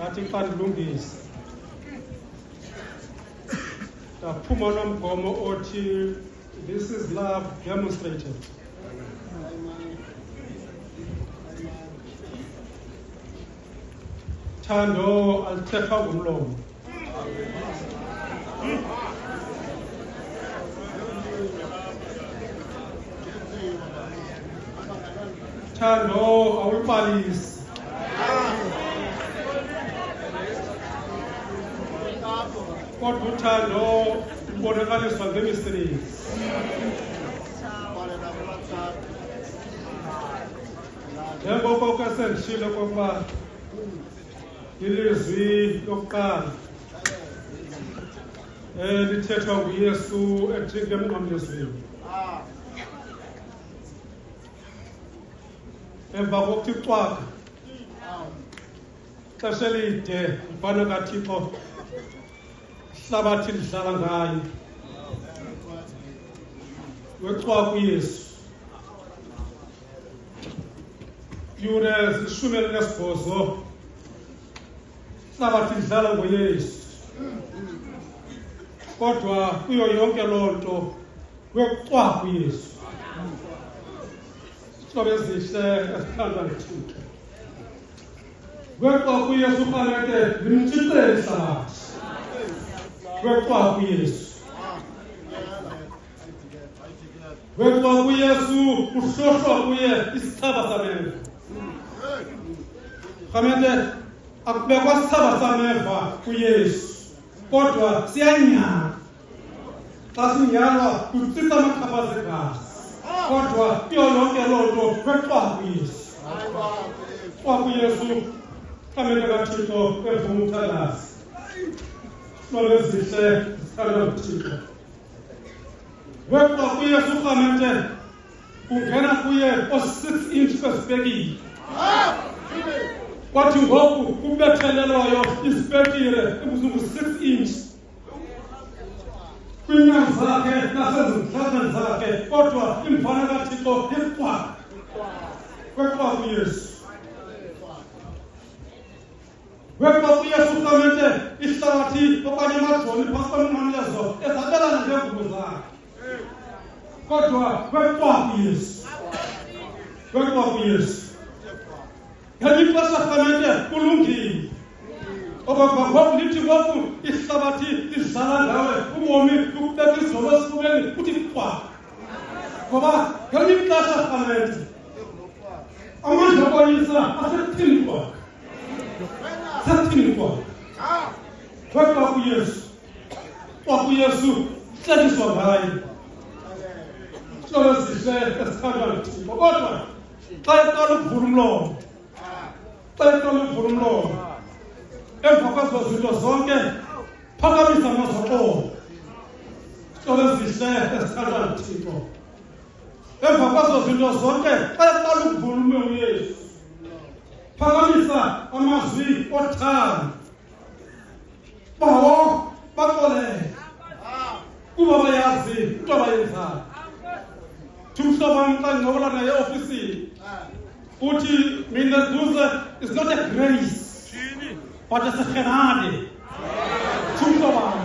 ngathi xa ndilungisa ndaphuma nomgomo othi this is love demonstrated. Thando alithethwa ngumlomo. Thando awulibalisi. Kodwa uthando lubonakaliswa ngemisebenzi. Njengoko ke sendishilo kokuba ilizwi lokuqala lithethwa nguYesu ejike emnqamlezweni. Emva kokuthi cwaka ixesha elide ubhana kaThixo ihlabathi lidlala ngayo wecwaka uYesu. Yure zishumi elinesibhozo ihlabathi lidlala ngoYesu. Kodwa kuyo yonke loo nto wecwaka uYesu. Sobe ezihle esithandwa nguThixo. Wecwaka uYesu ufanele limtshixele ihlabathi. Wecwaka uYesu. Wecwaka uYesu kuhlohlwa kuye isithaba sameva. Kamele akubekwa isithaba sameva kuYesu. Kodwa siyanyala. Xa sinyalwa kutsisa amakhaphazi egazi. Kodwa kuyo yonke loo nto wecwaka uYesu. Wecwaka uYesu kamele kaThixo evuma umthandazi. Sobe ezihle zithandwa nguThixo. Wecwaka uYesu kamele ungena kuye o-6 inch kwesipekile. Kwathi ngoku kubethelelwayo isipekile engu-6 inch kwiinyawo zakhe nasezintlazeni zakhe, kodwa imvana kaThixo yecwaka. Wecwaka uYesu. Wecwaka uYesu kamele ihlabathi okanye amajoni phantsi kwemnqamlezo ezabelana ngeengubo zakhe. Kodwa wecwaka uYesu. Wecwaka uYesu. Ngelinye ixesha kamele kulungile. Okokuba ngoku lithi ngoku ihlabathi lidlala ngawe ubomi bukubeka izolo esifubeni uthi cwaka. Ngoba ngelinye ixesha kamele amandla okoyisa asekuthini kwakhe. Sekuthini kwakhe. Wecwaka uYesu. Wecwaka uYesu kuhlekiswa ngaye. Sobe ezihle esithandwa nguThixo. Kodwa xa eqala ukuvula umlomo, emva kwezo zinto zonke phakamisa amazoxolo. Sobe ezihle esithandwa nguThixo. Emva kwezo zinto zonke xa eqala ukuvula uYesu, phakamisa amazwi othando. Bawo baxolele kuba bayazi into abayenzayo. Umhlobo wam xa ndincokola naye eofisini uthi mina duze is not a grace but it's a genade. Umhlobo wam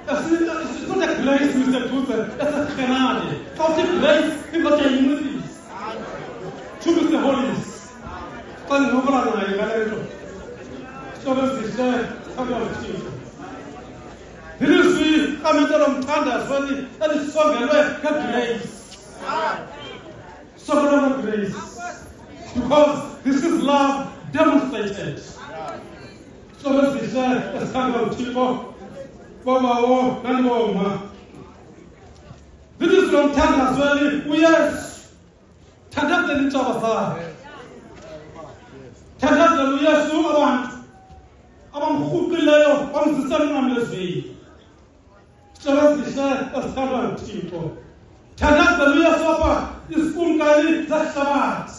it's not a grace, Mr. Duze, it's a genade. Xa uthi grace ingathi yayimnqifisa. Mr. Holiness xa ndincokola naye ngale nto. Sobe ezihle thandwa nguThixo. Ilizwi kamele lomthandazo elisongelwe ngegrace. Songelwe ngegrace. Because this is love demonstrated. Sobe ezihle esithandwa nguThixo. Bobawo naniboma. Ilizwi lomthandazo uYesu. Thandazela iintshaba zakhe. Thandazela uYesu abantu abamrhuqileyo bamzisa emnqamlezweni. Sobe ezihle esithandwa nguThixo. Thandazela uYesu apha isikumkani zehlabathi.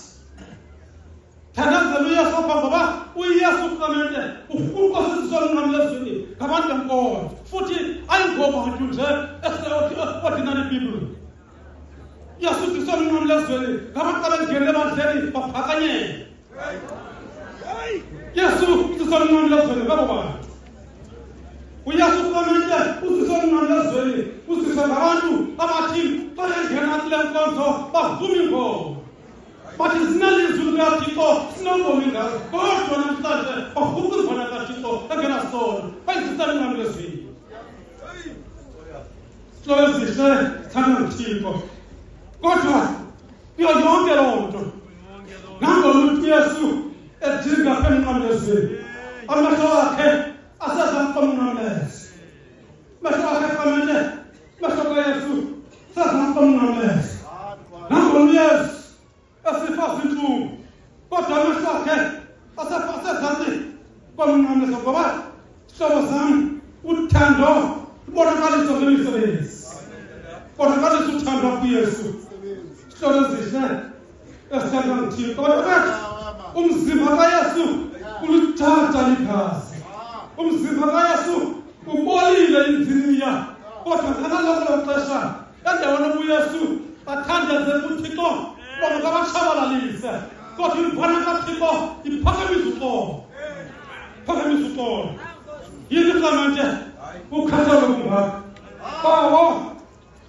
Thandazela uYesu apha ngoba uYesu kamele urhuqosiswa emnqamlezweni ngabantu benkonzo. Futhi ayingobantu nje ordinary people. Yasudiswa emnqamlezweni ngabantu abangena ebandleni baphakanyela. usisonqamela ezweni ngabo bantu uyasuqamela usisonqamela ezweni usisa ngabantu abathi bayangena kule nkonzo bavuma ingoma bathi sinalizwi likaThixo sinobomi ngazo kodwa namhlanje bavuka izibona kaThixo engenasona bayisisonqamela ezweni Sihle thanda uThixo kodwa kuyo yonke loo nto nangona uYesu edinga emnqamlezweni amehlo akhe asezamqamnqamleza amehlo akhe kamele amehlo kaYesu sezamqamnqamleza nangona uYesu esifasa inhlungu kodwa amehlo akhe asezansi komnqamleza ngoba sihlobo sami uthando lubonakalisa ngemisebenzi bonakalisa uthando kuYesu sihlobo ezihle esithanda uThixo kodwa umzimba kaYesu ulithatha ligazi umzimba kaYesu ubolile inziniya kodwa ngalokho xesha endaweni uYesu athandeze uThixo ngoba kabatshabalalise kodwa imvana kaThixo iphakamisa uxolo yini manje ukhathalo kungaka bawo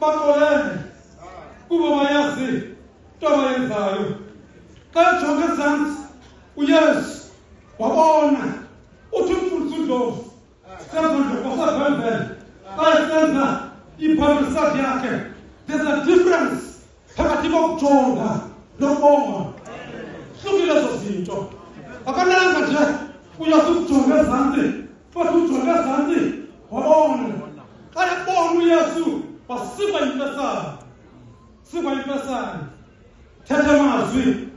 baxolele kuba bayazi into abayenzayo xa jonge ezantsi uYesu wabona uthi umfundisi uNdlovu senza xa esenza iphambisadi yakhe there's a difference phakathi kokujonga nokubonga hlukile ezo zinto akanelanga nje uYesu ukujonga ezantsi futhi ujonge ezantsi wabona xa ebona uYesu wasikwa impesana thetha amazwi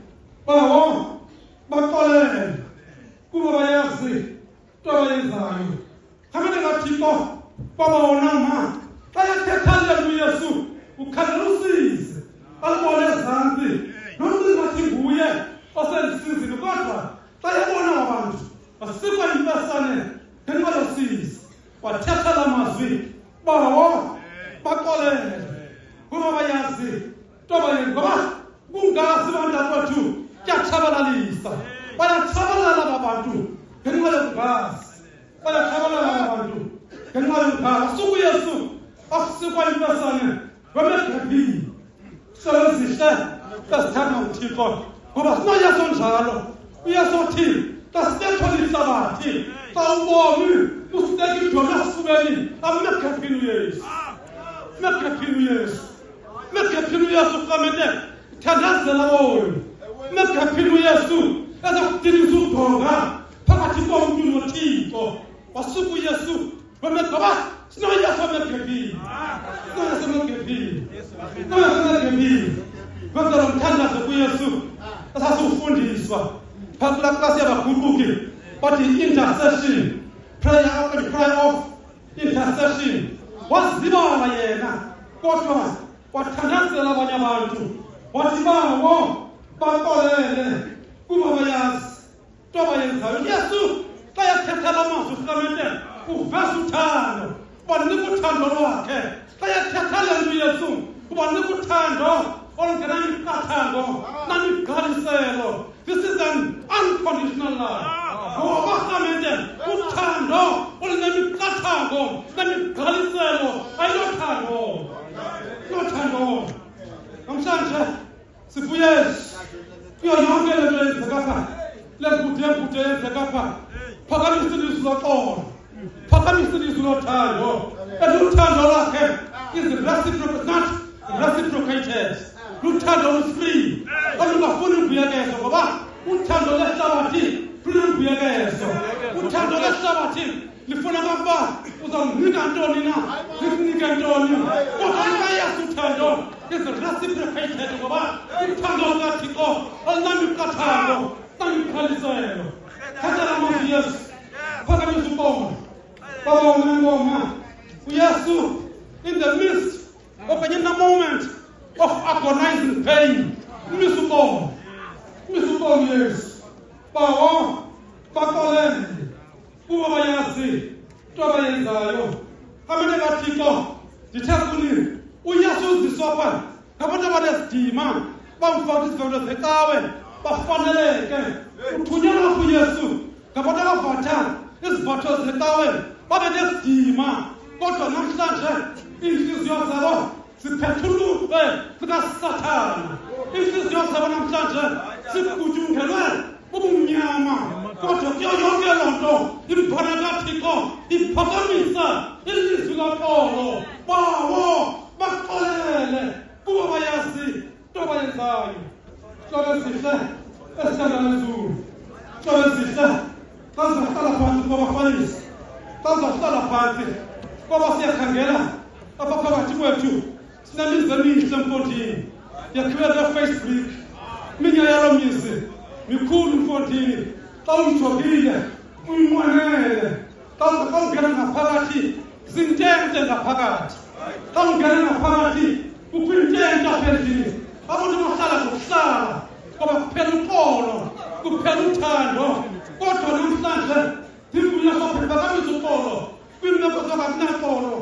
bawo baxolele kuba bayazi into abayenzayo kamele kaThixo babona ma xa yathethalela uYesu ukhalela usize alibone ezantsi nomncingathi nguye osenzisizini kodwa xa yabona abantu wasikwa impesane ngenxa yosizi wathetha la mazwi bawo baxolele kuba bayazi into abayenzayo ngoba kungazi bantakwethu kuyatshabalalisa bayatshabalala abantu ngenxa yokungazi bayatshabalala abantu ngenxa yokungazi sukuYesu akusikwa impesane wemegabhini sezihle esithanda uThixo ngoba sinoYesu onjalo uYesu othi xa sibethwa lihlabathi xa ubomi usibeka idolo esifubeni amegabhini uYesu megabhini uYesu kamele thandazela moyo megabhini uYesu ezakudinisa udonga phakathi komntu noThixo wasuka uYesu ngoba sinoYesu megabhini kwenzela umthandazo kuYesu esasufundiswa phakathi la klasi yabaguquki bathi intercession prayer of intercession wazibala yena kodwa wathandazela abanye abantu wathi bawo baxolele kuba bayazi into abayenzayo Yesu xa yathetha la mazwi kamele uveza uthando ubanika uthando lwakhe xa yathethalela uYesu ubanika uthando olungenamiqathango namigqaliselo this is an unconditional love ngoba kamele uthando olunemiqathango namigqaliselo ayilothando namhlanje sifuyesu kuyo yonke le nto yenzeka apha lebhuthe yenzeka apha phakamisa ilizwi loxolo phakamisa ilizwi lothando uthando lwakhe is not reciprocated luthando lusfree olungafuni imbuyekezo ngoba uthando lehlabathi lunembuyekezo uthando lehlabathi lifuna ukuba uzamnika ntoni na likunike ntoni kodwa uYesu uthando is reciprocated ngoba uthando lukaThixo olunamiqathango namigqaliselo khathela amazwi Yesu phakamisa ubonga babona ngoma uYesu in the midst of a moment of agonizing pain umisa ubonga Yesu bawo baxolele kuba bayazi into abayenzayo kamele kaThixo ndithe kuni uYesu uzisopha ngabantu abanesidima bamfaka izivelo zecawe bafaneleke uthunyelwa kuYesu ngabantu abavatha izibotho zetaweni babe nesidima kodwa namhlanje inhliziyo zabo ziphethululwe zikasathana inhliziyo zabo namhlanje zigutyungelwe ubumnyama kodwa kuyo yonke loo nto imphana kaThixo iphakamisa ilizwi kaPawulo bawo baxolele kuba bayazi into abayenzayo. Hlobo ezihle esithandanayo hlobo ezihle xa sizahlala phantsi kwabafanisi xa sizahlala phantsi kwaba siyakhangela apha phakathi kwethu sinemizi emihle Mfondini yakhiwe Facebook minya yalo mizi mikhulu Mfondini xa uyijongile uyinqwenele xa ungena ngaphakathi zintente ngaphakathi xa ungena ngaphakathi kukho intente apha endlini abantu bahlala ngokuhlala ngoba kuphela uxolo kuphela uthando kodwa namhlanje zivuya sophakamisa uxolo kwimeko zokakunaxolo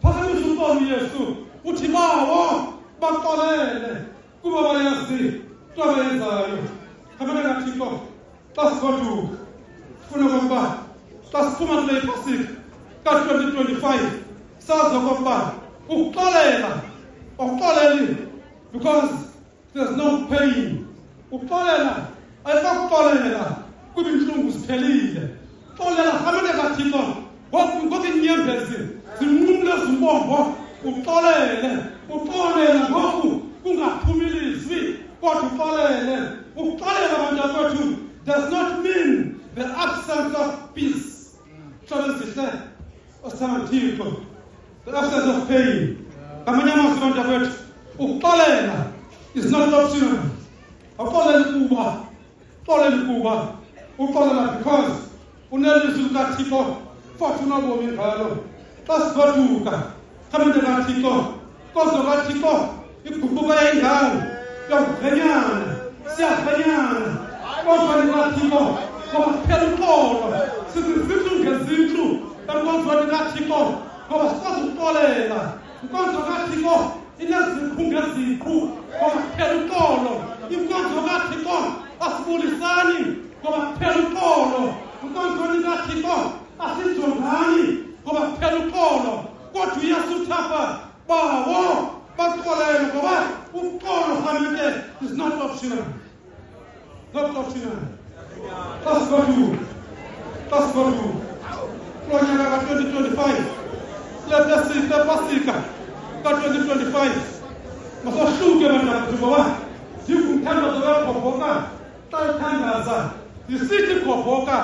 phakamisa uxolo Yesu uthi bawo baxolele kuba bayazi into abayenzayo. Khamane kaThixo xa sigoduka funa okokuba xa siphuma kule Pasika ka-2025 sazi okokuba ukuxolela awuxoleli because there's no pain. Uxolela ayikakuxolela kuba intlungu ziphelile. Uxolela khamane kaThixo ngoku iinyembezi zinqumle zimbombo uxolele ngoku kungaphumi ilizwi kodwa uxolele. Ukuxolela abantu kwethu does not mean the absence of peace. Hlobo ezihle osithanda Thixo, the absence of pain. Ngamanye amazwi abantu kwethu ukuxolela is not optional. Awuxoleli kuba uxolela because unelizwi likaThixo futhi unobomi ngalo. Xa sigoduka khamane kaThixo kodwa kaThixo iguquka yayindawo yokugwenyana siyagwenyana kodwa likaThixo ngoba kuphela uxolo sizizindlu ngezindlu enkonzweni kaThixo ngoba sikwazi ukuxolela inkonzo kaThixo ineziphu ngeziphu ngoba kuphela uxolo inkonzo kaThixo asibulisani ngoba kuphela uxolo inkonzweni kaThixo asijongani ngoba kuphela uxolo kodwa uyasuthafa bawo baxolele ngoba uxolo fameke is not optional. Not optional. Let's go to Florida 2025. Let's see the Pasika 2025. Masashuke bandakuba zikumthanda zokuqhobhoka xa ithandaza zisithi qhobhoka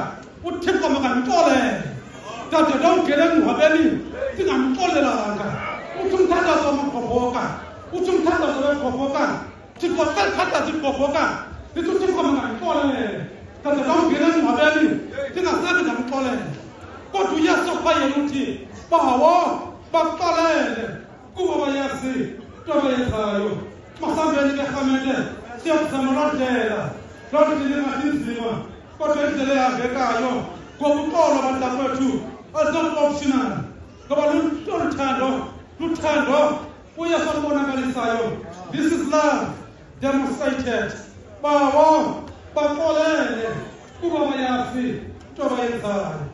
uThixo makandixolele dade dongena engcwabeni singamxolelanga uthi umthandazo wamaqhobhoka uthi umthandazo weqhobhoka Thixo xa ithandaza iqhobhoka lithi uThixo makandixolele dade dongena engcwabeni singasazi ndamxolele kodwa uYesu phayela uthi bawo baxolele kuba bayazi into abayenzayo. Masambeni ke rhamente siyokuzama loo ndlela ingathi nzima kodwa indlela eyavekayo ngoba uxolo bantakwethu is not optional ngoba luthando uYesu olubonakalisayo. This is love demonstrated. Bawo baxolele kuba bayazi into abayenzayo.